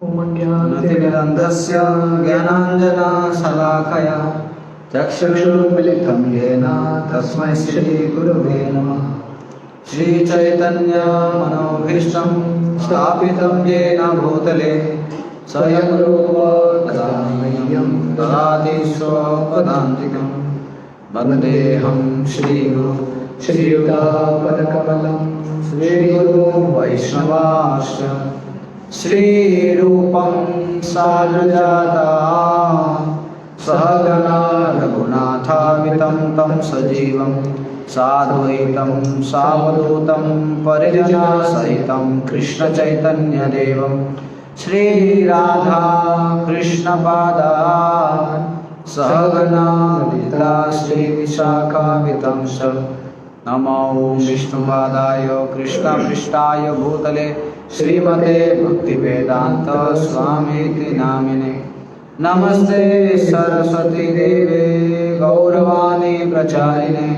ज्ञानातिमिरन्धस्य ज्ञानाञ्जनशलाकया चक्षुरुन्मिलितं येन तस्मै श्रीगुरवे नमः। श्रीचैतन्यमनोभीष्टं स्थापितं येन भूतले स्वयं रूप कदा मह्यं ददाति स्वपदान्तिकं। वन्देऽहं श्रीगुरुं श्रीयुतापदकमलं श्रीगुरुं वैष्णवांश्च श्रीरूपं साग्रजाता सहगणा रघुनाथान्वितं तं सजीवं साद्वैतं सावधूतं परिजनसहितं कृष्णचैतन्यदेवं श्रीराधा कृष्णपादान् सहगणा ललिता श्रीविशाखान्वितं च। नमो विष्णुपादाय कृष्णपृष्ठाय भूतले श्रीमते भक्तिवेदांत स्वामीति नामिने। नमस्ते सरस्वती देवे गौरवाणी प्रचारिणे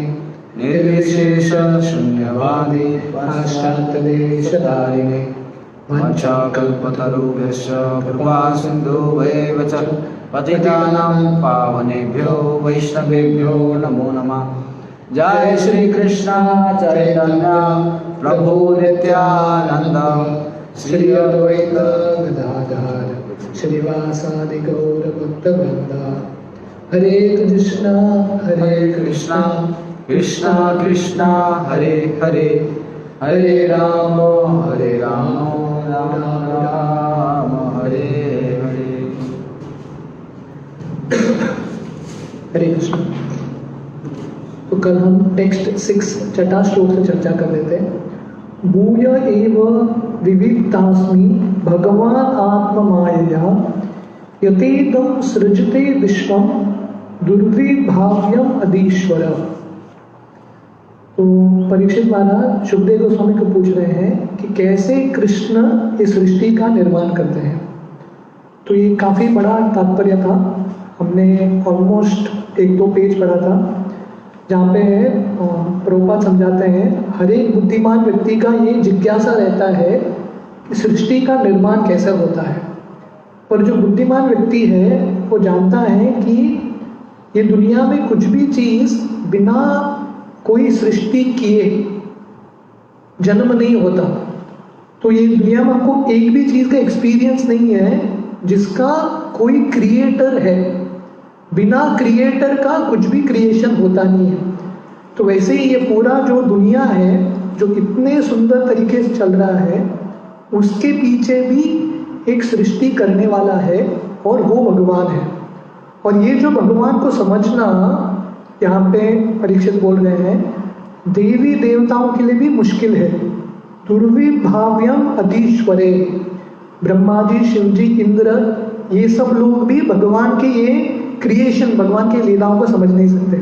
निर्विशेष शून्यवादी पाश्चात्यदेशधारिणे। वंशाकल्पतरुभ्यश्च कृपा सिन्धुभ्येव च पतितानां पावनेभ्यो वैष्णवेभ्यो नमो नमः। जय श्री कृष्ण चैतन्य प्रभु नित्यानंद श्री अद्वैत गदाधर श्रीवासादि गौर भक्तवृंद। हरे कृष्णा कृष्णा कृष्णा हरे हरे, हरे राम राम राम हरे हरे। हरे कृष्ण। तो कल हम टेक्स्ट 6 छठा श्लोक से चर्चा कर रहे थे। भूय एव विविक्तास्मि भगवान आत्ममायया यतेदं सृजते विश्वं दुर्विभाव्यम अधीश्वर। तो परीक्षित महाराज सुखदेव गोस्वामी को पूछ रहे हैं कि कैसे कृष्ण इस सृष्टि का निर्माण करते हैं। तो ये काफ़ी बड़ा तात्पर्य था। हमने ऑलमोस्ट 1-2 पेज पढ़ा था जहाँ पे प्रभुपाद समझाते हैं हर एक बुद्धिमान व्यक्ति का ये जिज्ञासा रहता है कि सृष्टि का निर्माण कैसे होता है। पर जो बुद्धिमान व्यक्ति है वो जानता है कि ये दुनिया में कुछ भी चीज़ बिना कोई सृष्टि किए जन्म नहीं होता। तो ये दुनिया में आपको एक भी चीज़ का एक्सपीरियंस नहीं है जिसका कोई क्रिएटर है। बिना क्रिएटर का कुछ भी क्रिएशन होता नहीं है। तो वैसे ही ये पूरा जो दुनिया है जो इतने सुंदर तरीके से चल रहा है उसके पीछे भी एक सृष्टि करने वाला है और वो भगवान है। और ये जो भगवान को समझना यहाँ पे परीक्षित बोल रहे हैं देवी देवताओं के लिए भी मुश्किल है। दुर्विभाव्यम अधीश्वरे, ब्रह्मा जी, शिव जी, इंद्र, ये सब लोग भी भगवान के ये क्रिएशन, भगवान की लीलाओं को समझ नहीं सकते।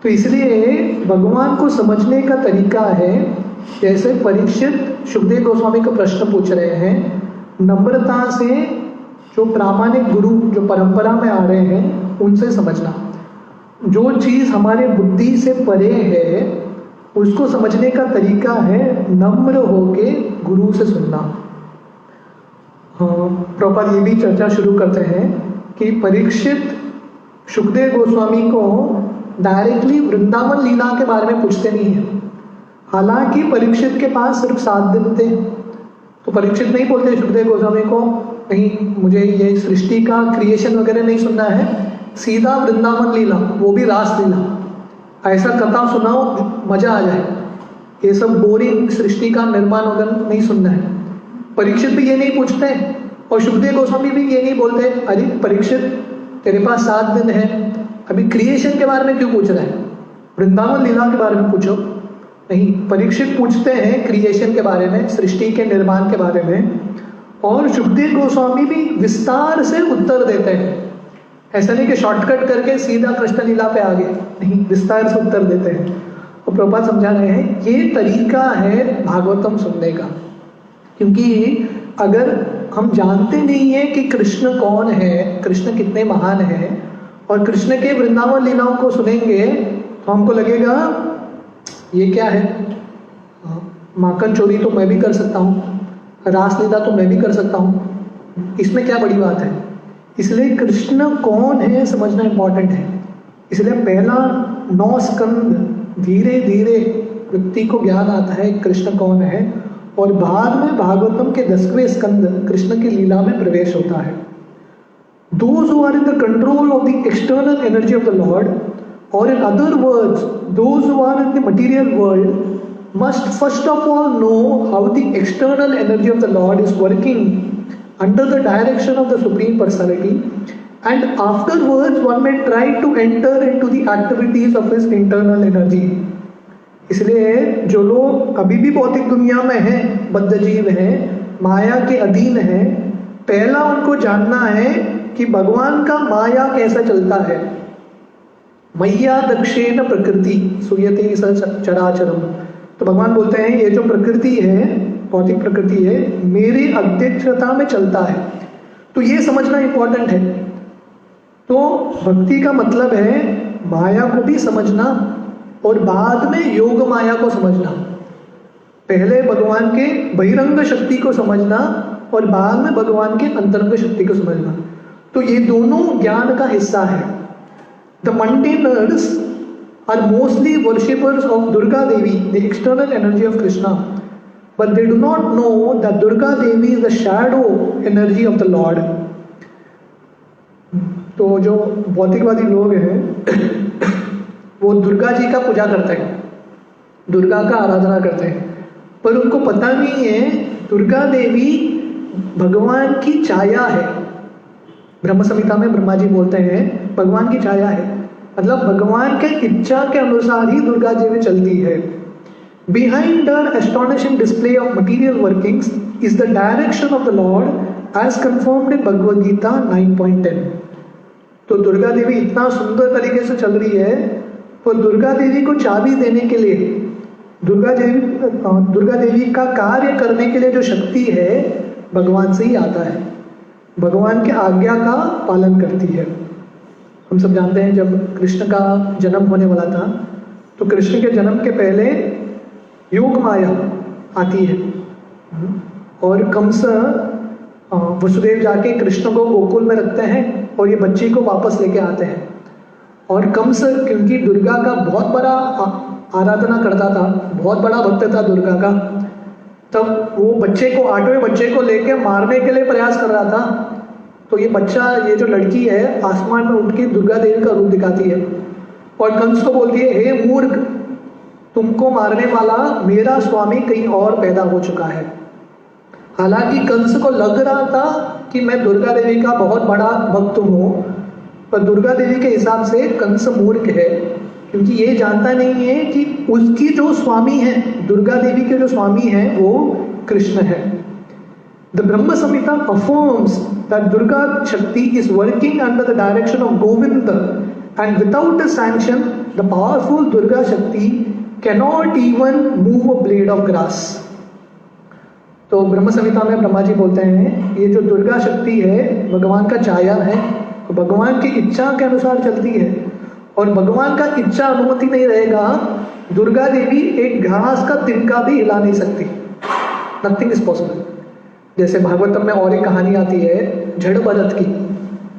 तो इसलिए भगवान को समझने का तरीका है जैसे परीक्षित सुखदेव गोस्वामी को प्रश्न पूछ रहे हैं, नम्रता से जो प्रामाणिक गुरु जो परंपरा में आ रहे हैं उनसे समझना। जो चीज़ हमारे बुद्धि से परे है उसको समझने का तरीका है नम्र होके गुरु से सुनना। प्रभुपाद ये भी चर्चा शुरू करते हैं कि परीक्षित सुखदेव गोस्वामी को डायरेक्टली वृंदावन लीला के बारे में पूछते नहीं हैं। हालांकि परीक्षित के पास सिर्फ 7 दिन थे तो परीक्षित नहीं बोलते सुखदेव गोस्वामी को नहीं मुझे ये सृष्टि का क्रिएशन वगैरह नहीं सुनना है, सीधा वृंदावन लीला, वो भी रास लीला, ऐसा कथा सुनाओ मजा आ जाए। ये सब बोरिंग सृष्टि का निर्माण वगैरह नहीं सुनना है। परीक्षित भी ये नहीं पूछते और सुखदेव गोस्वामी भी ये नहीं बोलते अरे परीक्षित तेरे पास 7 दिन है, अभी क्रिएशन के बारे में क्यों पूछ रहे हैं, वृंदावन लीला के बारे में पूछो। नहीं, परीक्षित पूछते हैं क्रिएशन के बारे में, सृष्टि के निर्माण के बारे में, और सुखदेव गोस्वामी भी विस्तार से उत्तर देते हैं। ऐसा नहीं कि शॉर्टकट करके सीधा कृष्ण लीला पे आ गए, नहीं, विस्तार से उत्तर देते हैं। और प्रभुपाद समझा रहे हैं ये तरीका है भागवतम सुनने का। क्योंकि अगर हम जानते नहीं है कि कृष्ण कौन है, कृष्ण कितने महान हैं, और कृष्ण के वृंदावन लीलाओं को सुनेंगे तो हमको लगेगा ये क्या है, माखन चोरी तो मैं भी कर सकता हूँ, रास लीला तो मैं भी कर सकता हूँ, इसमें क्या बड़ी बात है? इसलिए कृष्ण कौन है समझना इंपॉर्टेंट है। इसलिए पहला 9 स्कंद धीरे धीरे व्यक्ति को ज्ञान आता है कृष्ण कौन है, और बाद में भागवतम के 10वें स्कंद कृष्ण की लीला में प्रवेश होता है। Those who are in the control of the external energy of the Lord, or in other words, those who are in the material world, must first of all know how the external energy of the Lord is working under the direction of the Supreme Personality, and afterwards one may try to enter into the activities of his internal energy. इसलिए जो लोग अभी भी भौतिक दुनिया में हैं, बद्ध जीव हैं, माया के अधीन हैं, पहला उनको जानना है कि भगवान का माया कैसा चलता है। मैया दक्षेण प्रकृति सूयते चराचरम। तो भगवान बोलते हैं ये जो प्रकृति है, भौतिक प्रकृति है, मेरी अध्यक्षता में चलता है। तो ये समझना इंपॉर्टेंट है। तो भक्ति का मतलब है माया को भी समझना और बाद में योग माया को समझना। पहले भगवान के बहिरंग शक्ति को समझना और बाद में भगवान के अंतरंग शक्ति को समझना। तो ये दोनों ज्ञान का हिस्सा है। The mundaners are mostly worshippers of Durga Devi, the external energy of Krishna, but they do not know that Durga Devi is the shadow energy of the lord. तो जो भौतिकवादी लोग हैं वो दुर्गा जी का पूजा करते हैं, दुर्गा का आराधना करते हैं, पर उनको पता नहीं है दुर्गा देवी भगवान की छाया है। ब्रह्म संहिता में ब्रह्मा जी बोलते हैं भगवान की छाया है, मतलब भगवान के इच्छा के अनुसार ही दुर्गा देवी चलती है। Behind the astonishing display of material workings is the direction of the lord as confirmed in Bhagavad Gita 9.10। तो दुर्गा देवी इतना सुंदर तरीके से चल रही है, तो दुर्गा देवी को चाबी देने के लिए, दुर्गा देवी का कार्य करने के लिए जो शक्ति है भगवान से ही आता है, भगवान के आज्ञा का पालन करती है। हम सब जानते हैं जब कृष्ण का जन्म होने वाला था तो कृष्ण के जन्म के पहले योग माया आती है और कंस वसुदेव जाके कृष्ण को गोकुल में रखते हैं और ये बच्ची को वापस लेके आते हैं। और कंस क्योंकि दुर्गा का बहुत बड़ा आराधना करता था, बहुत बड़ा भक्त था दुर्गा का, तब वो बच्चे को, 8वें बच्चे को लेके मारने के लिए प्रयास कर रहा था। तो ये बच्चा, ये जो लड़की है आसमान में उठ के दुर्गा देवी का रूप दिखाती है और कंस को बोलती है, हे मूर्ख, तुमको मारने वाला मेरा स्वामी कहीं और पैदा हो चुका है। हालांकि कंस को लग रहा था कि मैं दुर्गा देवी का बहुत बड़ा भक्त हूँ, पर दुर्गा देवी के हिसाब से कंस मूर्ख है, क्योंकि ये जानता नहीं है कि उसकी जो स्वामी है, दुर्गा देवी के जो स्वामी हैं वो कृष्ण है। The Brahma Samhita affirms that Durga Shakti is working under the direction of Govinda, and without his sanction, the powerful Durga Shakti cannot even move a blade of grass. तो ब्रह्म संहिता में ब्रह्मा जी बोलते हैं ये जो दुर्गा शक्ति है भगवान का छाया है, भगवान की इच्छा के अनुसार चलती है, और भगवान का इच्छा अनुमति नहीं रहेगा दुर्गा देवी एक घास का तिनका भी हिला नहीं सकती। Nothing is possible. जैसे भागवतम में और एक कहानी आती है जड़ भरत की।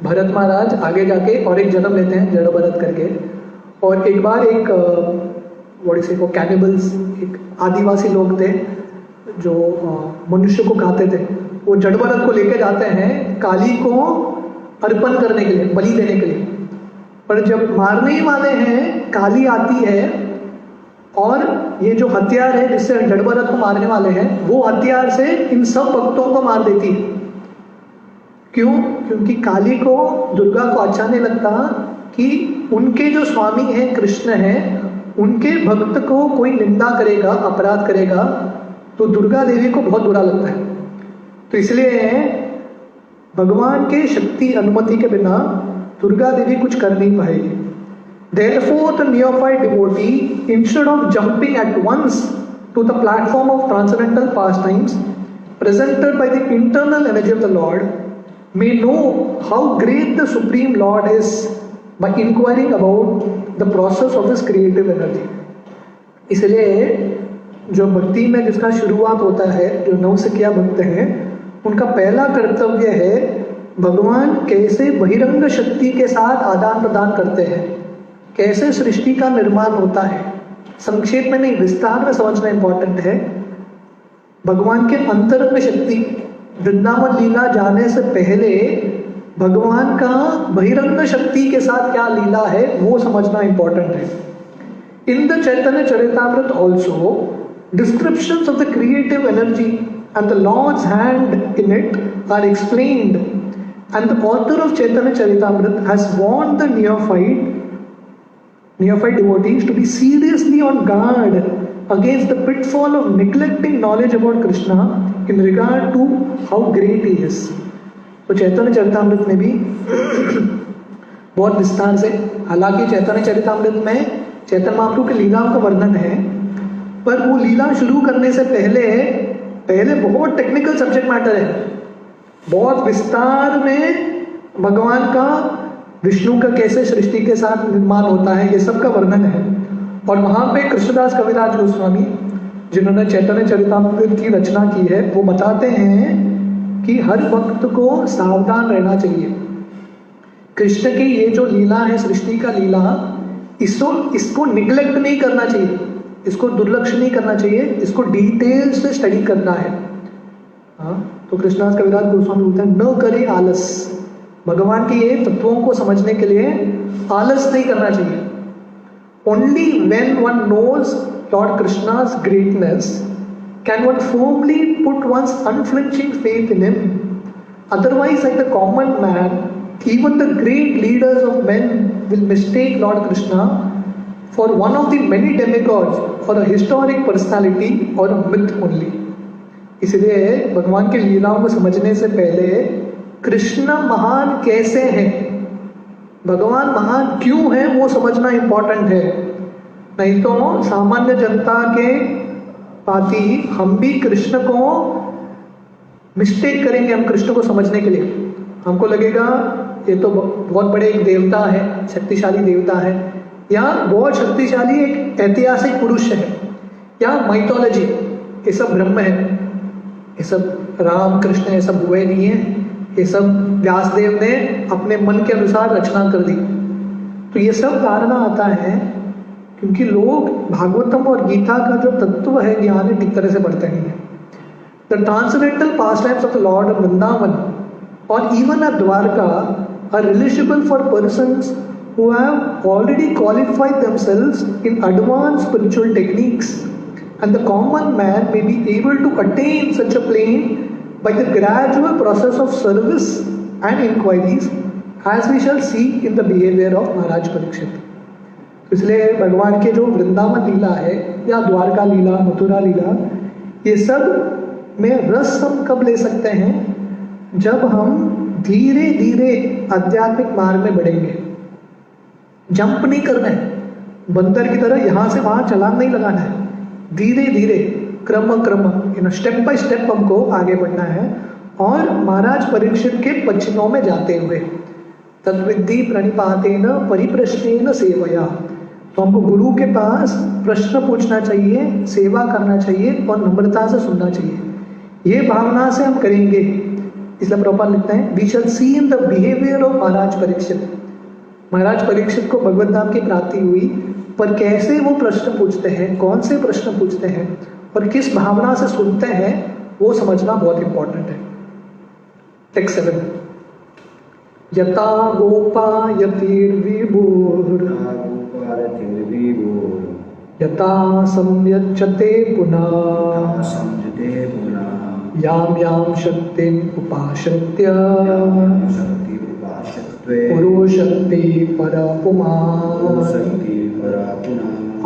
भरत महाराज आगे जाके और एक जन्म लेते हैं जड़ भरत करके, और एक बार एक वो कैनिबल्स, एक आदिवासी लोग थे जो मनुष्य को खाते थे, वो जड़ भरत को लेके जाते हैं काली को अर्पण करने के लिए, बलि देने के लिए। पर जब मारने ही वाले हैं, काली आती है और ये जो हथियार है जिससे जड़ भरत को मारने वाले हैं, वो हथियार से इन सब भक्तों को मार देती है। क्यों? क्योंकि काली को, दुर्गा को अच्छा नहीं लगता कि उनके जो स्वामी हैं कृष्ण हैं, उनके भक्त को कोई निंदा करेगा, अपराध करेगा, तो दुर्गा देवी को बहुत बुरा लगता है। तो इसलिए भगवान के शक्ति अनुमति के बिना दुर्गा देवी कुछ कर नहीं पाएगी। Therefore, the neophyte devotee, instead of jumping at once to the platform of transcendental pastimes presented by the internal energy of the Lord, may know how great the Supreme Lord is by inquiring about the process of His creative energy. इसलिए जो भक्ति में जिसका शुरुआत होता है, जो नवसिखिया भक्त हैं, उनका पहला कर्तव्य है भगवान कैसे बहिरंग शक्ति के साथ आदान प्रदान करते हैं, कैसे सृष्टि का निर्माण होता है। संक्षेप में नहीं, विस्तार में समझना इंपॉर्टेंट है। भगवान के अंतरंग शक्ति, वृंदावन लीला जाने से पहले भगवान का बहिरंग शक्ति के साथ क्या लीला है वो समझना इंपॉर्टेंट है। In the Chaitanya Charitamrita also descriptions of the creative energy and the Lord's hand in it are explained, and the author of Chaitanya Charitamrita has warned the neophyte devotees to be seriously on guard against the pitfall of neglecting knowledge about Krishna in regard to how great he is. तो चैतन्य चरितामृत में भी बहुत विस्तार से, हालांकि चैतन्य चरितामृत में चैतन्य महाप्रभु की लीलाओं का वर्णन है, पर वो लीला शुरू करने से पहले बहुत टेक्निकल सब्जेक्ट मैटर है, बहुत विस्तार में भगवान का, विष्णु का कैसे सृष्टि के साथ निर्माण होता है, ये सब का वर्णन है। और वहाँ पे कृष्णदास कविराज गोस्वामी जिन्होंने चैतन्य चरितामृत की रचना की है, वो बताते हैं कि हर भक्त को सावधान रहना चाहिए। कृष्ण की ये जो लीला है, सृष्टि का लीला, इसको निग्लेक्ट नहीं करना चाहिए, इसको दुर्लक्ष्य नहीं करना चाहिए, इसको डिटेल से स्टडी करना है। हाँ, तो कृष्णदास कविराज गोस्वामी बोलते हैं न करे आलस। भगवान के ये तत्वों को समझने के लिए आलस नहीं करना चाहिए। Only when one knows lord Krishna's greatness can one firmly put one's unflinching faith in him. Otherwise, like the common man, even the great leaders of men will mistake Lord Krishna for one of the many demigods, or a historic personality, or a myth only. इसलिए भगवान की लीलाओं को समझने से पहले कृष्ण महान कैसे हैं, भगवान महान क्यों हैं, वो समझना इंपॉर्टेंट है। नहीं तो सामान्य जनता के पाती हम भी कृष्ण को मिस्टेक करेंगे। हम कृष्ण को समझने के लिए हमको लगेगा ये तो बहुत बड़े एक देवता है, शक्तिशाली देवता है, या बहुत शक्तिशाली एक ऐतिहासिक पुरुष है, या माइथोलॉजी, ये सब ब्रह्म है, ये सब राम कृष्ण ये सब हुए नहीं है, ये सब व्यासदेव ने अपने मन के अनुसार रचना कर दी। तो ये सब धारणा आता है क्योंकि लोग भागवतम और गीता का जो तत्व है ज्ञान ठीक तरह से पढ़ते नहीं है। The transcendental pastimes of the lord of Vrindavan और even at Dwarka are relishable for persons who have already qualified themselves in advanced spiritual techniques, and the common man may be able to attain such a plane by the gradual process of service and inquiries, as we shall see in the behavior of Maharaj Parikshit. इसलिए भगवान के जो वृंदावन लीला है या द्वारका लीला, मथुरा लीला, ये सब में रस हम कब ले सकते हैं, जब हम धीरे धीरे आध्यात्मिक मार्ग में बढ़ेंगे। जंप नहीं करना है, बंदर की तरह यहाँ से वहाँ छलांग नहीं लगाना है, धीरे धीरे क्रम स्टेप बाय स्टेप हमको आगे बढ़ना है। और महाराज परीक्षित के पचनों में जाते हुए तद्विद्धि प्रणिपातेन परिप्रश्नेन सेवया, तो हमको गुरु के पास प्रश्न पूछना चाहिए, सेवा करना चाहिए और नम्रता से सुनना चाहिए। ये भावना से हम करेंगे। इसलिए प्रभुपाद लिखते हैं we shall see in the behaviour of Maharaj Parikshit. Maharaj Parikshit को भगवत धाम की प्राप्ति हुई, पर कैसे वो प्रश्न पूछते हैं, कौन से प्रश्न पूछते हैं और किस भावना से सुनते हैं, वो समझना बहुत इंपॉर्टेंट है। टेक्स्ट 7 यथा गोपायतिर्विभुर् यथा संयच्छते पुनः यां यां शक्तिम् उपाश्रित्य पुरुषक्ति परपुमान्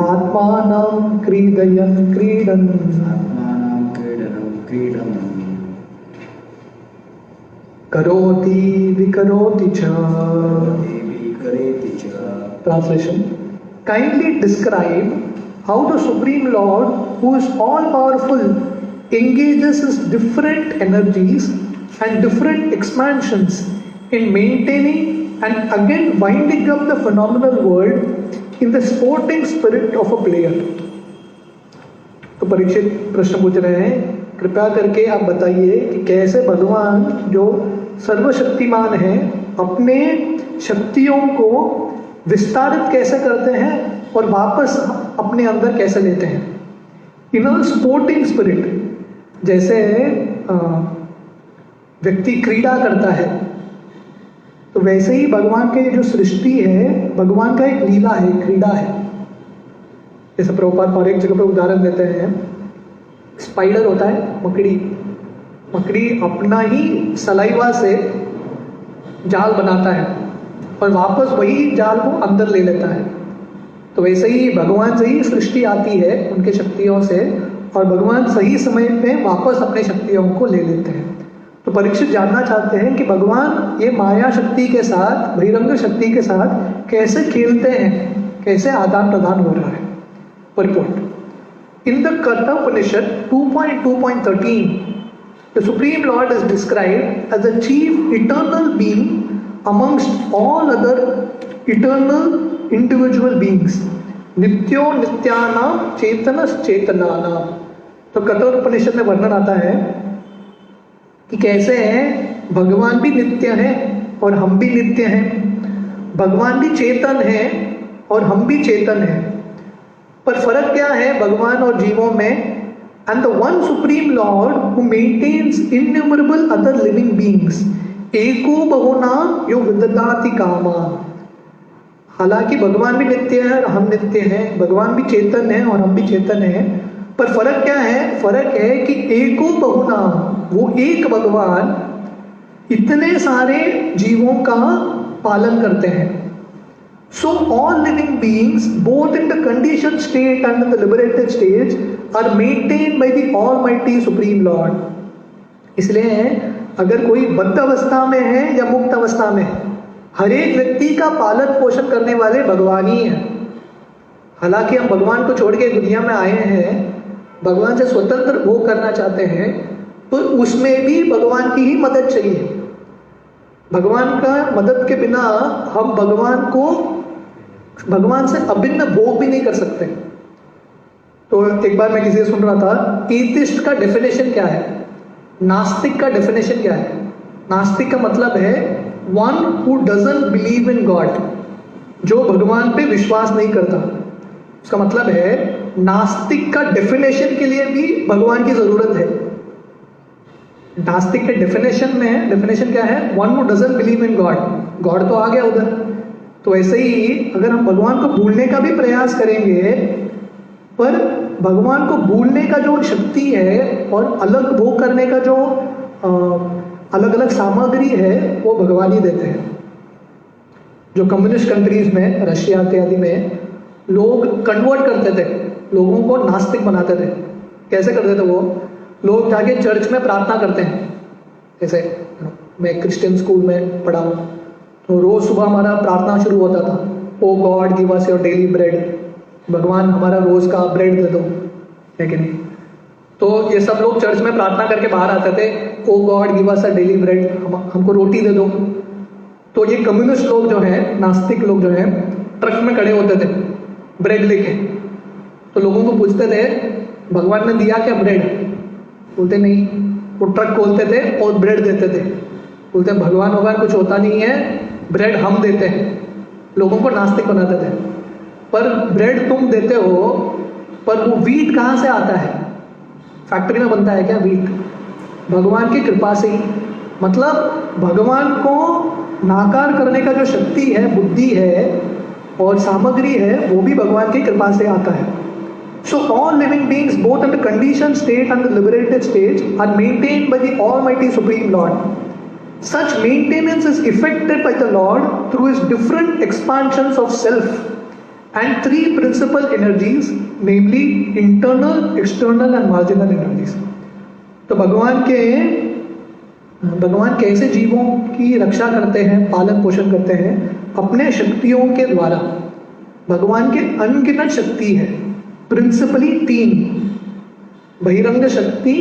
आत्मानं क्रीडयन् क्रीडन् करोति विकरोति च। Translation: Kindly describe how the Supreme Lord, who is all powerful, engages his different energies and different expansions in maintaining and again winding up the phenomenal world in the sporting spirit of a player. तो परीक्षित प्रश्न पूछ रहे हैं कृपया करके आप बताइए कि कैसे भगवान जो सर्वशक्तिमान है अपने शक्तियों को विस्तारित कैसे करते हैं और वापस अपने अंदर कैसे लेते हैं। इन अ स्पोर्टिंग स्पिरिट, जैसे व्यक्ति क्रीड़ा करता है तो वैसे ही भगवान के जो सृष्टि है भगवान का एक लीला है, क्रीड़ा है। जैसे प्रभुपाद और एक जगह पे उदाहरण देते हैं, स्पाइडर होता है, मकड़ी, मकड़ी अपना ही सलाइवा से जाल बनाता है और वापस वही जाल को अंदर ले लेता है। तो वैसे ही भगवान से ही सृष्टि आती है उनके शक्तियों से और भगवान सही समय पे वापस अपने शक्तियों को ले लेते हैं। तो परीक्षित जानना चाहते हैं कि भगवान ये माया शक्ति के साथ, बहिरंग शक्ति के साथ कैसे खेलते हैं, कैसे आदान प्रदान हो रहा है। Purport. In the Karta Upanishad 2.2.13, the Supreme Lord is described as the chief eternal being amongst all other eternal individual beings. नित्यो नित्यानाम चेतनस चेतनानाम। तो कठोर उपनिषद में वर्णन आता है कि कैसे है भगवान भी नित्य है और हम भी नित्य हैं, भगवान भी चेतन है और हम भी चेतन हैं। पर फर्क क्या है भगवान और जीवों में? And the one supreme lord who maintains innumerable other living beings, एको बहुनाम यो विदधाति कामा। हालांकि भगवान भी नित्य है और हम नित्य हैं, भगवान भी चेतन है और हम भी चेतन हैं, पर फर्क क्या है? फर्क है कि एको बहुनाम, वो एक भगवान इतने सारे जीवों का पालन करते हैं। So all living beings, both in the conditioned state and in the liberated stage, are maintained by the Almighty Supreme Lord. इसलिए अगर कोई बद्ध अवस्था में है या मुक्त अवस्था में है, हर एक व्यक्ति का पालन पोषण करने वाले भगवान ही हैं। हालांकि हम भगवान को छोड़ के दुनिया में आए हैं, भगवान से स्वतंत्र भोग करना चाहते हैं, तो उसमें भी भगवान की ही मदद चाहिए। भगवान का मदद के बिना हम भगवान से अभिन्न भोग भी नहीं कर सकते। तो एक बार मैं किसी से सुन रहा था, एथिस्ट का डेफिनेशन क्या है, नास्तिक का डेफिनेशन क्या है। नास्तिक का मतलब है one who doesn't believe in God, जो भगवान पे विश्वास नहीं करता। उसका मतलब है नास्तिक का डेफिनेशन के लिए भी भगवान की जरूरत है। नास्तिक के डेफिनेशन में डेफिनेशन क्या है? One who doesn't believe in God. God तो आ गया उधर। तो ऐसे ही अगर हम भगवान को भूलने का भी प्रयास करेंगे, पर भगवान को भूलने का जो शक्ति है और अलग भोग करने का जो अलग अलग सामग्री है वो भगवान ही देते हैं। जो कम्युनिस्ट कंट्रीज में, रशिया इत्यादि में लोग कन्वर्ट करते थे, लोगों को नास्तिक बनाते थे। कैसे करते थे वो? लोग जाके चर्च में प्रार्थना करते हैं। जैसे मैं क्रिश्चियन स्कूल में पढ़ा हूँ, तो रोज सुबह हमारा प्रार्थना शुरू होता था, O God give us your daily bread, भगवान हमारा रोज का ब्रेड दे दो, है कि नहीं? तो ये सब लोग चर्च में प्रार्थना करके बाहर आते थे, O God give us a daily bread, हमको रोटी दे दो। तो ये कम्युनिस्ट लोग जो हैं, नास्तिक लोग जो हैं, ट्रक में खड़े होते थे ब्रेड लेके। तो लोगों को पूछते थे भगवान ने दिया क्या ब्रेड? बोलते नहीं। वो ट्रक खोलते थे और ब्रेड देते थे। बोलते भगवान भगवान कुछ होता नहीं है, ब्रेड हम देते हैं। लोगों को नास्तिक बनाते थे। पर ब्रेड तुम देते हो, पर वो वीट कहाँ से आता है? फैक्ट्री में बनता है क्या वीट? भगवान की कृपा से ही। मतलब भगवान को नाकार करने का जो शक्ति है, बुद्धि है और सामग्री है, वो भी भगवान की कृपा से आता है। So all living beings, both in the conditioned state and the liberated state, are maintained by the Almighty Supreme Lord. Such maintenance is effected by the Lord through his different expansions of self and three principal energies, namely internal, external and marginal energies. तो भगवान कैसे जीवों की रक्षा करते हैं, पालन पोषण करते हैं? अपने शक्तियों के द्वारा। भगवान के अनगिनत शक्ति है, प्रिंसिपली 3, बहिरंग शक्ति,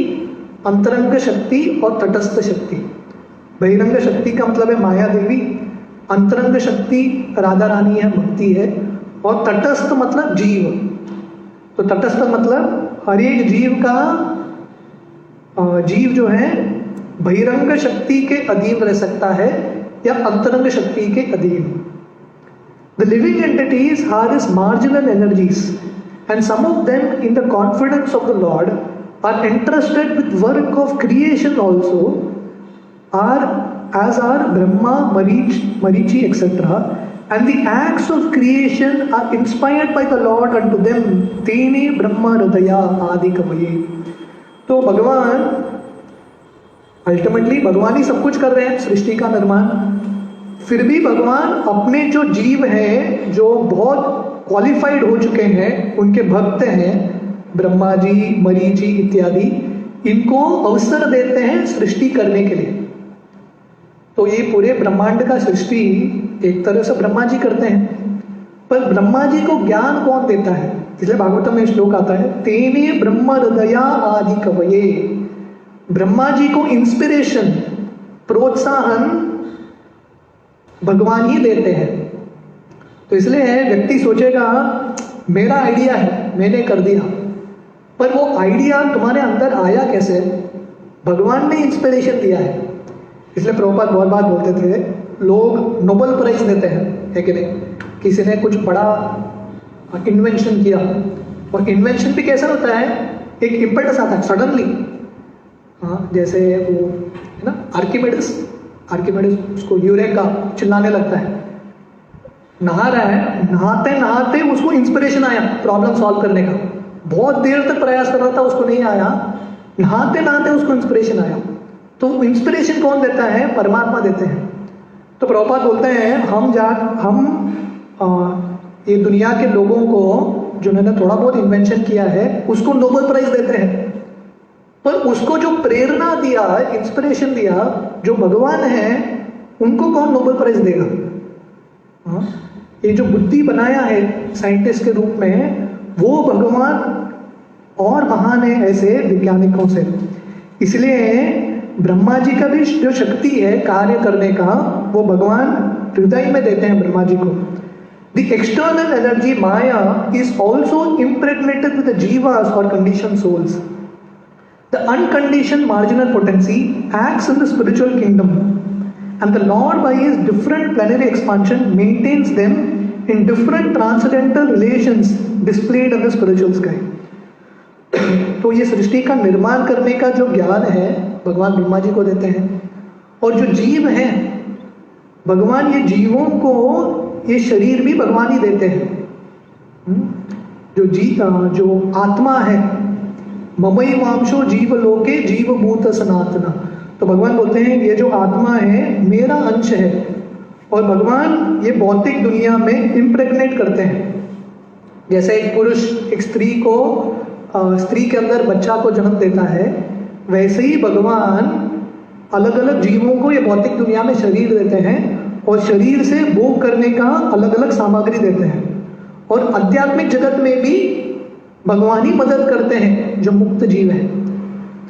अंतरंग शक्ति और तटस्थ शक्ति। बहिरंग शक्ति का मतलब है माया देवी, अंतरंग शक्ति राधा रानी है, भक्ति है, और तटस्थ मतलब जीव। तो तटस्थ मतलब हर एक जीव का जीव जो है बहिरंग शक्ति के अधीन रह सकता है या अंतरंग शक्ति के अधीन। The living entities are is marginal energies and some of them in the confidence of the lord are interested with work of creation also are as are Brahma, Marichi, etc. And the acts of creation are inspired by the Lord unto them. Tene Brahma Hridaya Adi Kavaye. तो भगवान ultimately भगवान ही सब कुछ कर रहे हैं, सृष्टि का निर्माण। फिर भी भगवान अपने जो जीव हैं, जो बहुत क्वालिफाइड हो चुके हैं, उनके भक्त हैं, ब्रह्मा जी, मरीचि इत्यादि, इनको अवसर देते हैं सृष्टि करने के लिए। तो ये पूरे ब्रह्मांड का सृष्टि एक तरह से ब्रह्मा जी करते हैं, पर ब्रह्मा जी को ज्ञान कौन देता है? इसलिए भागवतम में श्लोक आता है, तेने ब्रह्म हृदया आदि कवये। ब्रह्मा जी को इंस्पिरेशन, प्रोत्साहन भगवान ही देते हैं। तो इसलिए व्यक्ति सोचेगा मेरा आइडिया है, मैंने कर दिया, पर वो आइडिया तुम्हारे अंदर आया कैसे? भगवान ने इंस्पिरेशन दिया है। इसलिए प्रभुपाद बहुत बात बोलते थे, लोग नोबेल प्राइज देते हैं, है कि नहीं? किसी ने कुछ बड़ा इन्वेंशन किया, और इन्वेंशन भी कैसा होता है, एक इम्पल्स आता है सडनली। हाँ, जैसे वो है ना आर्किमिडीज उसको यूरेका चिल्लाने लगता है, नहा रहा है, नहाते नहाते उसको इंस्पिरेशन आया प्रॉब्लम सॉल्व करने का। बहुत देर तक प्रयास कर रहा था, उसको नहीं आया, नहाते नहाते उसको इंस्पिरेशन आया। तो इंस्पिरेशन कौन देता है? परमात्मा देते हैं। तो प्रभुपाद बोलते हैं हम ये दुनिया के लोगों को जिन्होंने थोड़ा बहुत इन्वेंशन किया है उसको नोबेल प्राइज देते हैं, पर उसको जो प्रेरणा दिया, इंस्पिरेशन दिया, जो भगवान है, उनको कौन नोबेल प्राइज देगा? ये जो बुद्धि बनाया है साइंटिस्ट के रूप में, वो भगवान और महान है ऐसे वैज्ञानिकों से। इसलिए ब्रह्मा जी का भी जो शक्ति है कार्य करने का, वो भगवान हृदय में देते हैं ब्रह्मा जी को। The external energy maya is also impregnated with the jivas और condition souls. The uncondition marginal potency acts in the spiritual kingdom and the lord by his different planetary expansion maintains them in different transcendental relations displayed in the spiritual sky. तो ये सृष्टि का निर्माण करने का जो ज्ञान है भगवान ब्रह्मा जी को देते हैं, और जो जीव हैं भगवान ये जीवों को ये शरीर भी भगवान ही देते हैं। जो आत्मा है, ममई वांशो जीव लोके जीव भूत सनातना, तो भगवान बोलते हैं ये जो आत्मा है मेरा अंश है, और भगवान ये भौतिक दुनिया में इम्प्रेग्नेट करते हैं। जैसे एक पुरुष एक स्त्री के अंदर बच्चा को जन्म देता है, वैसे ही भगवान अलग अलग जीवों को ये भौतिक दुनिया में शरीर देते हैं, और शरीर से भोग करने का अलग अलग सामग्री देते हैं। और आध्यात्मिक जगत में भी भगवान ही मदद करते हैं जो मुक्त जीव है।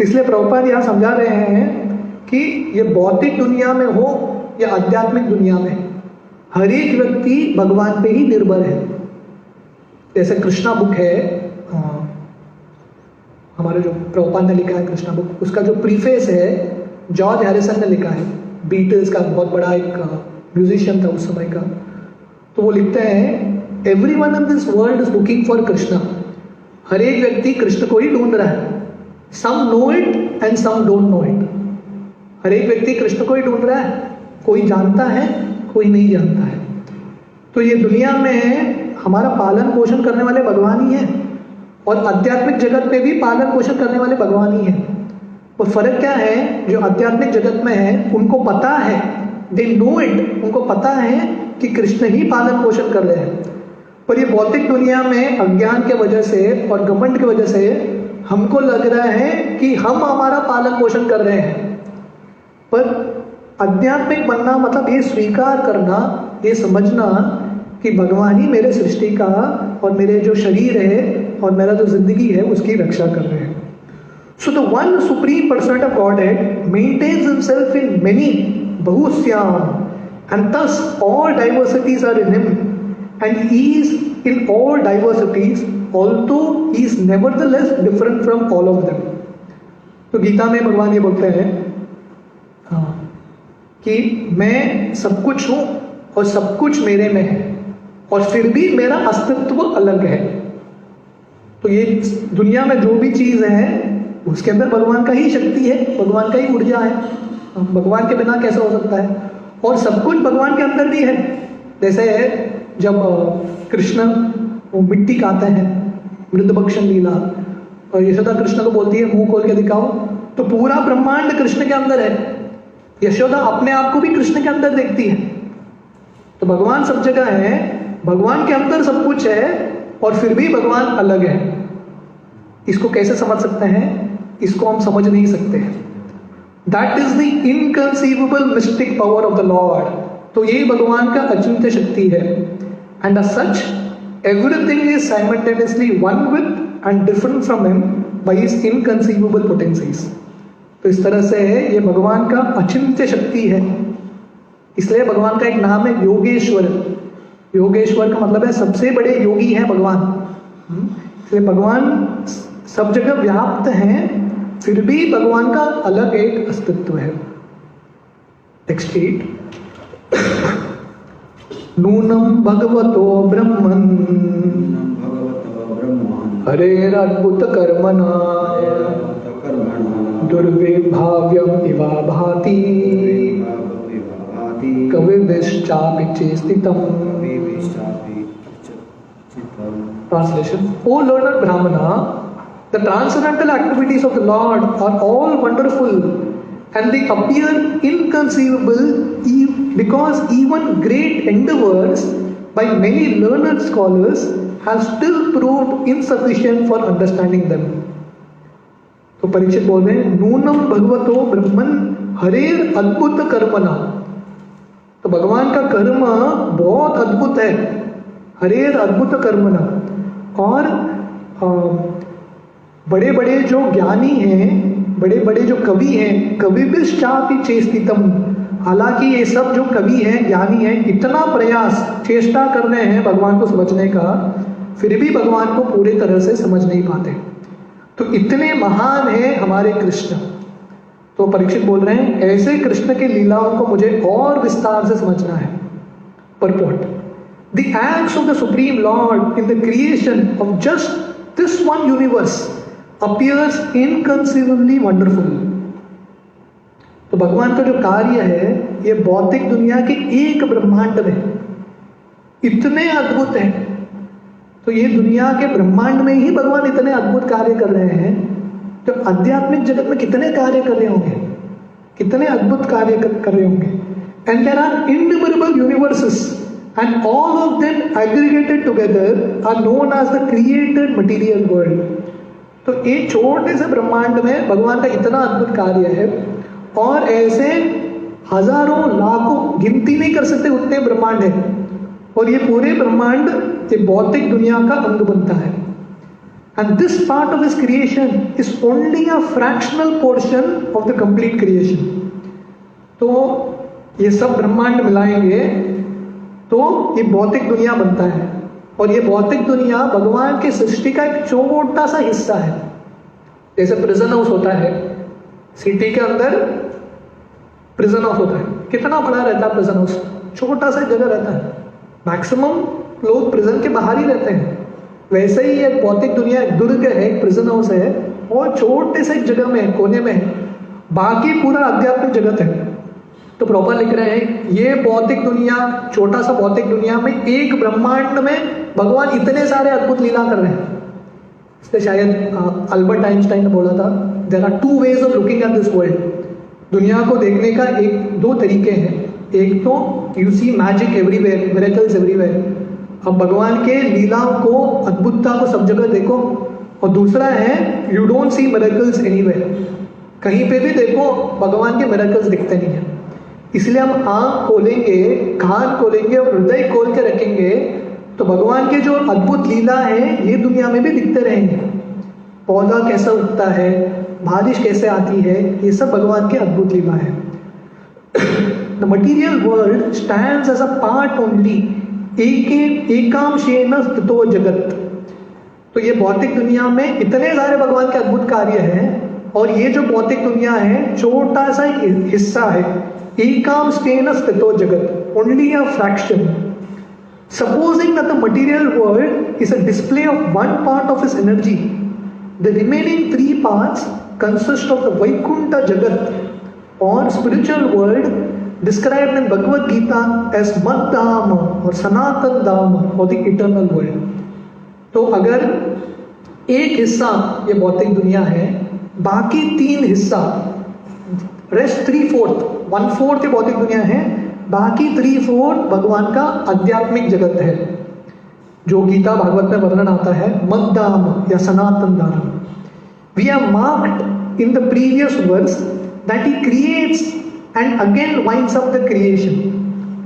इसलिए प्रभुपाद यहाँ समझा रहे हैं कि ये भौतिक दुनिया में हो या आध्यात्मिक दुनिया में, हर एक व्यक्ति भगवान पे ही निर्भर है। जैसे कृष्णा बुक है, हमारे जो प्रभुपाद ने लिखा है कृष्णा बुक, उसका जो प्रीफेस है जॉर्ज हैरिसन ने लिखा है, बीटल्स का बहुत बड़ा एक म्यूजिशियन था उस समय का। तो वो लिखते हैं, everyone in this world is looking for Krishna. हर एक व्यक्ति कृष्ण को ही ढूंढ रहा है। Some know it and some don't know it. हर एक व्यक्ति कृष्ण को ही ढूंढ रहा है, कोई जानता है, कोई नहीं जानता है। तो ये दुनिया में हमारा पालन पोषण करने वाले भगवान ही हैं, और आध्यात्मिक जगत में भी पालन पोषण करने वाले भगवान ही हैं। और फर्क क्या है, जो आध्यात्मिक जगत में है उनको पता है, दे नो इट, उनको पता है कि कृष्ण ही पालन पोषण कर रहे हैं। पर ये भौतिक दुनिया में अज्ञान के वजह से और घमंड की वजह से हमको लग रहा है कि हम हमारा पालन पोषण कर रहे हैं। पर आध्यात्मिक बनना मतलब ये स्वीकार करना, ये समझना कि भगवान ही मेरे सृष्टि का और मेरे जो शरीर है और मेरा जो जिंदगी है उसकी रक्षा कर रहे हैं। So the one supreme person of godhead maintains himself in many बहुश्याम and thus all diversities are in him and he is in all diversities although he is nevertheless different from all of them. तो गीता में भगवान ये बोलते हैं हाँ, कि मैं सब कुछ हूं और सब कुछ मेरे में है और फिर भी मेरा अस्तित्व अलग है। तो ये दुनिया में जो भी चीज़ है उसके अंदर भगवान का ही शक्ति है, भगवान का ही ऊर्जा है, भगवान के बिना कैसे हो सकता है। और सब कुछ भगवान के अंदर भी है। जैसे जब कृष्ण वो मिट्टी खाते हैं, मृदभक्षण लीला, और यशोदा कृष्ण को बोलती है मुंह खोल के दिखाओ, तो पूरा ब्रह्मांड कृष्ण के अंदर है। यशोदा अपने आप को भी कृष्ण के अंदर देखती है। तो भगवान सब जगह है, भगवान के अंदर सब कुछ है और फिर भी भगवान अलग है। इसको कैसे समझ सकते हैं? इसको हम समझ नहीं सकते। That is the inconceivable mistake power of the lord. तो ये भगवान का अचिंत्य शक्ति है। And as such everything is simultaneously one with and different from him by his inconceivable potencies। तो इस तरह से ये भगवान का अचिंत्य शक्ति है। इसलिए भगवान का एक नाम है योगेश्वर। योगेश्वर का मतलब है सबसे बड़े योगी है भगवान। इसलिए भगवान सब जगह व्याप्त हैं, फिर भी भगवान का अलग एक अस्तित्व है। टेक्स्ट 8 नूनम भगवतो ब्रह्मन् हरेरद्भुत कर्मणा दुर्विभाव्यम इवा भाति कविभिश्चापि चेष्टितम्। Translation: O learned Brahmana, the transcendental activities of the Lord are all wonderful and they appear inconceivable because even great endeavors by many learned scholars have still proved insufficient for understanding them। तो परीक्षित बोल रहे हैं नूनम भगवतो ब्रह्मन् हरेर अद्भुत कर्मणा। तो भगवान का कर्म बहुत अद्भुत है। हरेर अद्भुत कर्मणा। और बड़े बड़े जो ज्ञानी हैं, बड़े बड़े जो कवि हैं, कविभिश्चापि चेष्टितम्। हालांकि ये सब जो कवि हैं, ज्ञानी हैं, इतना प्रयास चेष्टा कर रहे हैं भगवान को समझने का, फिर भी भगवान को पूरी तरह से समझ नहीं पाते। तो इतने महान हैं हमारे कृष्ण। तो परीक्षित बोल रहे हैं ऐसे कृष्ण के लीलाओं को मुझे और विस्तार से समझना है। Purport: The acts of the Supreme Lord in the creation of just this one universe appears inconceivably wonderful। तो भगवान का जो कार्य है ये भौतिक दुनिया के एक ब्रह्मांड में इतने अद्भुत है। तो ये दुनिया के ब्रह्मांड में ही भगवान इतने अद्भुत कार्य कर रहे हैं, तो आध्यात्मिक जगत में कितने कार्य कर रहे होंगे, कितने अद्भुत कार्य कर रहे होंगे। And there are innumerable universes and all of them aggregated together are known as the created material world। तो एक छोटे से ब्रह्मांड में भगवान का इतना अद्भुत कार्य है और ऐसे हजारों लाखों गिनती नहीं कर सकते उतने ब्रह्मांड है, और ये पूरे ब्रह्मांड ये भौतिक दुनिया का अंग बनता है। And this part of his creation is only a fractional portion of the complete creation। तो ये सब ब्रह्मांड मिलाएंगे तो ये भौतिक दुनिया बनता है, और ये भौतिक दुनिया भगवान की सृष्टि का एक छोटा सा हिस्सा है। जैसे प्रिजन हाउस होता है, सिटी के अंदर प्रिजन हाउस होता है, कितना बड़ा रहता है प्रिजन हाउस, छोटा सा जगह रहता है, मैक्सिमम लोग प्रिजन के बाहर ही रहते हैं। वैसे ही एक भौतिक दुनिया एक दुर्ग है, एक प्रिजन हाउस है, और छोटे से एक जगह में है, कोने में है, बाकी पूरा आध्यात्मिक जगत है। तो प्रॉपर लिख रहे हैं ये भौतिक दुनिया, छोटा सा भौतिक दुनिया में एक ब्रह्मांड में भगवान इतने सारे अद्भुत लीला कर रहे हैं। इसलिए शायद अल्बर्ट आइंस्टाइन ने बोला था there are two ways of looking at this world. दुनिया को देखने का दो तरीके हैं। एक तो you see magic everywhere, miracles everywhere, अब भगवान के लीलाओं को, अद्भुतता को सब जगह देखो। और दूसरा है you don't see miracles anywhere, कहीं पे भी देखो भगवान के मिरेकल्स दिखते नहीं है। इसलिए हम आंख खोलेंगे, कान खोलेंगे और हृदय खोल के रखेंगे तो भगवान के जो अद्भुत लीला है ये दुनिया में भी दिखते रहेंगे। पौधा कैसा उगता है, बारिश कैसे आती है, ये सब भगवान के अद्भुत लीला है। The material world stands as a part only एकांशेन स्थितो जगत। तो ये भौतिक दुनिया में इतने सारे भगवान के अद्भुत कार्य हैं, और ये जो भौतिक दुनिया है छोटा सा एक हिस्सा है। एकम स्तेन स्थितो जगत, only a fraction. Supposing that the material world is a display of one part of his energy, the remaining three parts consist of the Vaikuntha Jagat or spiritual world described in Bhagavad Gita as Mad Dham or Sanatan Dham or the eternal world. तो अगर एक हिस्सा ये भौतिक दुनिया है, बाकी तीन हिस्सा, रेस्ट 3/4, 1/4 ये भौतिक दुनिया है, बाकी 3/4 भगवान का आध्यात्मिक जगत है, जो गीता भागवत में वर्णन आता है मद्दाम या सनातन धाम। We are marked in the previous verse that he creates and again winds up the creation.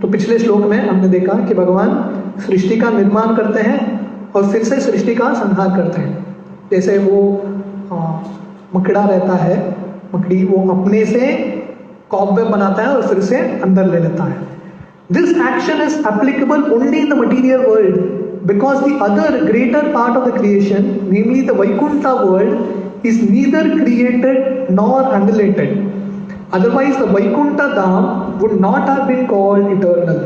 तो पिछले श्लोक में हमने देखा कि भगवान सृष्टि का निर्माण करते हैं और फिर से सृष्टि का संहार करते हैं। जैसे वो मकड़ा रहता है, मकड़ी वो अपने से कॉबवेब बनाता है और फिर से अंदर ले लेता है। This action is applicable only in the material world because the other greater part of the creation, namely the Vaikuntha world, is neither created nor annihilated. Otherwise, the Vaikuntha Dham would not have been called eternal.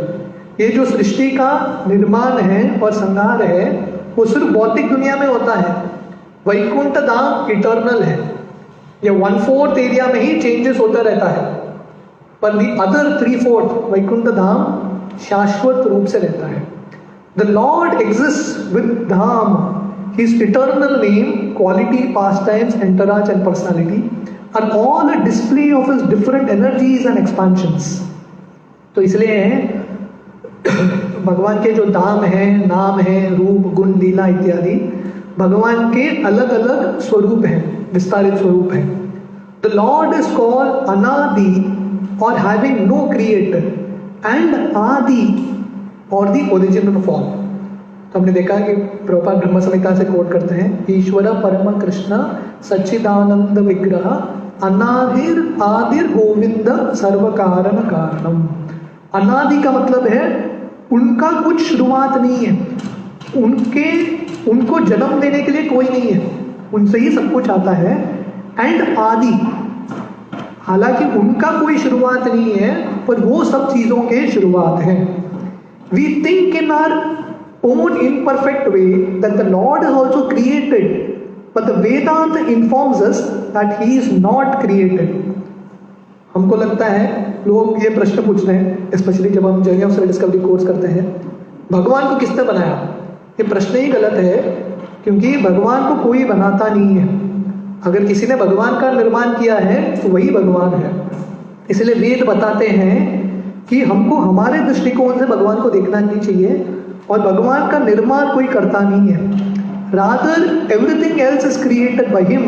ये जो सृष्टि का निर्माण है और संहार है वो सिर्फ भौतिक दुनिया में होता है। वैकुंठ धाम इटर्नल है, ये 1/4 एरिया में ही चेंजेस होता रहता है, पर दी अदर 3/4 वैकुंठ धाम शाश्वत रूप से रहता है। The Lord exist with Dham, His eternal name, quality, pastimes, entourage and personality are all a display of His different energies and expansions. तो इसलिए भगवान के जो धाम है, नाम है, रूप, गुण, लीला इत्यादि भगवान के अलग अलग स्वरूप हैं, विस्तारित स्वरूप हैं। The Lord is called Anadi or having no creator and Adi or the original form. तो हमने देखा कि प्रभुपाद ब्रह्म संहिता से कोट करते हैं, ईश्वर परम कृष्ण सच्चिदानंद विग्रह अनादिर आदिर गोविंद सर्व कारण कारणम। अनादि का मतलब है उनका कुछ शुरुआत नहीं है, उनको जन्म देने के लिए कोई नहीं है, उनसे ही सब कुछ आता है। एंड आदि, हालांकि उनका कोई शुरुआत नहीं है पर वो सब चीजों के शुरुआत है। We think in our own imperfect way that the Lord is also created, but the Vedanta informs us that He is not created. हमको लगता है, लोग ये प्रश्न पूछ रहे हैं, स्पेशली जब हम journey of self discovery course करते हैं, भगवान को किसने बनाया? ये प्रश्न ही गलत है, क्योंकि भगवान को कोई बनाता नहीं है। अगर किसी ने भगवान का निर्माण किया है तो वही भगवान है। इसलिए वेद बताते हैं कि हमको हमारे दृष्टिकोण से भगवान को देखना नहीं चाहिए और भगवान का निर्माण कोई करता नहीं है। Rather everything else is created by him,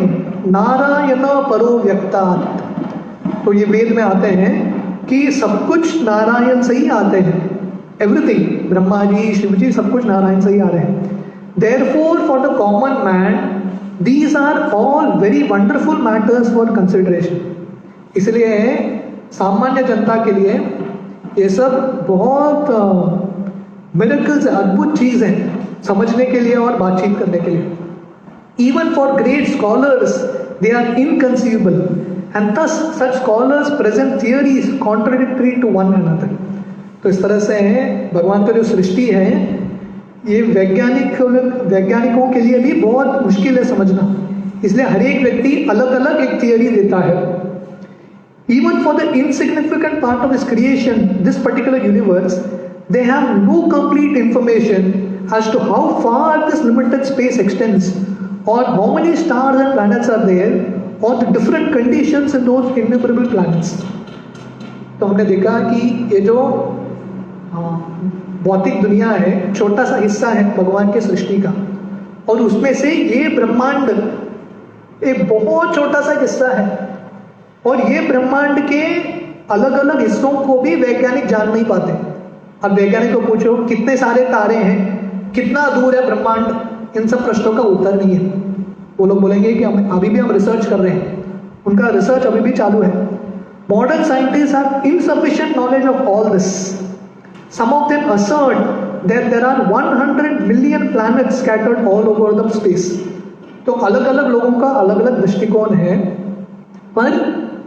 Narayan परो व्यक्तात्। तो ये वेद में आते हैं कि सब कुछ नारायण से ही आते हैं, एवरीथिंग, ब्रह्मा जी, शिव जी, सब कुछ नारायण से ही आ रहे हैं। Therefore for the common man these are all very wonderful matters for consideration. इसलिए सामान्य जनता के लिए ये सब बहुत मिरेकल्स, अद्भुत चीज है समझने के लिए और बातचीत करने के लिए। Even for great scholars they are inconceivable and thus such scholars present theories contradictory to one another. तो इस तरह से भगवान का जो सृष्टि है ये वैज्ञानिकों के लिए भी बहुत मुश्किल है समझना, इसलिए हर एक व्यक्ति अलग अलग एक थियरी देता है। Even for the insignificant part of this creation, this particular universe, they have no complete information as to how far this limited space extends or how many stars and planets are there or the different conditions in those innumerable planets. तो हमने देखा कि ये जो भौतिक दुनिया है छोटा सा हिस्सा है भगवान के सृष्टि का, और उसमें से ये ब्रह्मांड एक बहुत छोटा सा हिस्सा है, और ये ब्रह्मांड के अलग अलग हिस्सों को भी वैज्ञानिक जान नहीं पाते। अब वैज्ञानिक को पूछो कितने सारे तारे हैं, कितना दूर है ब्रह्मांड, इन सब प्रश्नों का उत्तर नहीं है। वो लोग बोलेंगे कि अभी भी हम रिसर्च कर रहे हैं, उनका रिसर्च अभी भी चालू है। Modern scientist have insufficient knowledge of all this. Some of them assert that there are 100 million planets scattered all over the space. तो अलग अलग लोगों का अलग अलग दृष्टिकोण है पर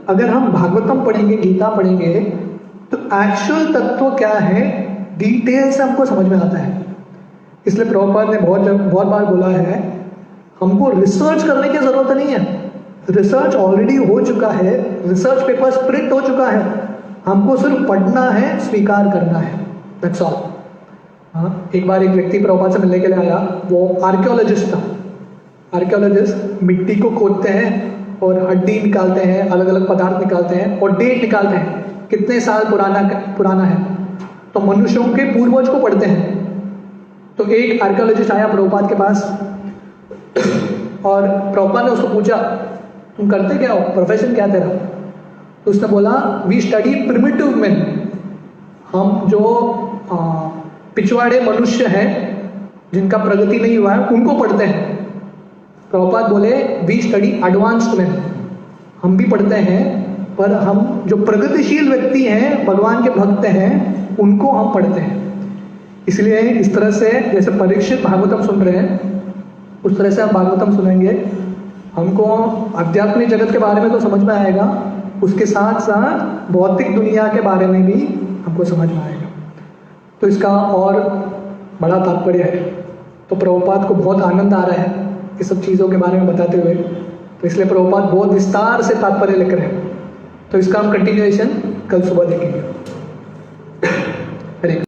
अगर हम भागवतम पढ़ेंगे, गीता पढ़ेंगे, तो एक्चुअल तत्व क्या है डिटेल से हमको समझ में आता है। इसलिए प्रभुपाद ने बहुत बार बोला है, हमको रिसर्च करने की जरूरत नहीं है, रिसर्च ऑलरेडी हो चुका है, रिसर्च पेपर्स प्रिंट हो चुका है, हमको सिर्फ पढ़ना है, स्वीकार करना है, दैट्स ऑल। हाँ, एक बार एक व्यक्ति प्रभुपाद से मिलने के लिए आया, वो आर्कियोलॉजिस्ट था। आर्कियोलॉजिस्ट मिट्टी को खोदते हैं और हड्डी निकालते हैं, अलग अलग पदार्थ निकालते हैं और डेट निकालते हैं कितने साल पुराना है, तो मनुष्यों के पूर्वज को पढ़ते हैं। तो एक आर्कियोलॉजिस्ट आया प्रभुपाद के पास और प्रभुपाद ने उसको पूछा, तुम करते क्या हो, प्रोफेशन क्या तेरा? तो उसने बोला, वी स्टडी प्रिमिटिव मेन, हम जो पिछवाड़े मनुष्य हैं जिनका प्रगति नहीं हुआ है उनको पढ़ते हैं। प्रभुपाद बोले, वी स्टडी एडवांस्ड मेन, हम भी पढ़ते हैं, पर हम जो प्रगतिशील व्यक्ति हैं, भगवान के भक्त हैं, उनको हम पढ़ते हैं। इसलिए इस तरह से जैसे परीक्षित भागवतम सुन रहे हैं, उस तरह से हम भागवतम सुनेंगे, हमको आध्यात्मिक जगत के बारे में तो समझ में आएगा, उसके साथ साथ भौतिक दुनिया के बारे में भी हमको समझ में आएगा। तो इसका और बड़ा तात्पर्य है। तो प्रभुपाद को बहुत आनंद आ रहा है ये सब चीज़ों के बारे में बताते हुए, तो इसलिए प्रभुपाद बहुत विस्तार से तात्पर्य लेकर हैं। तो इसका हम कंटिन्यूएशन कल सुबह देखेंगे।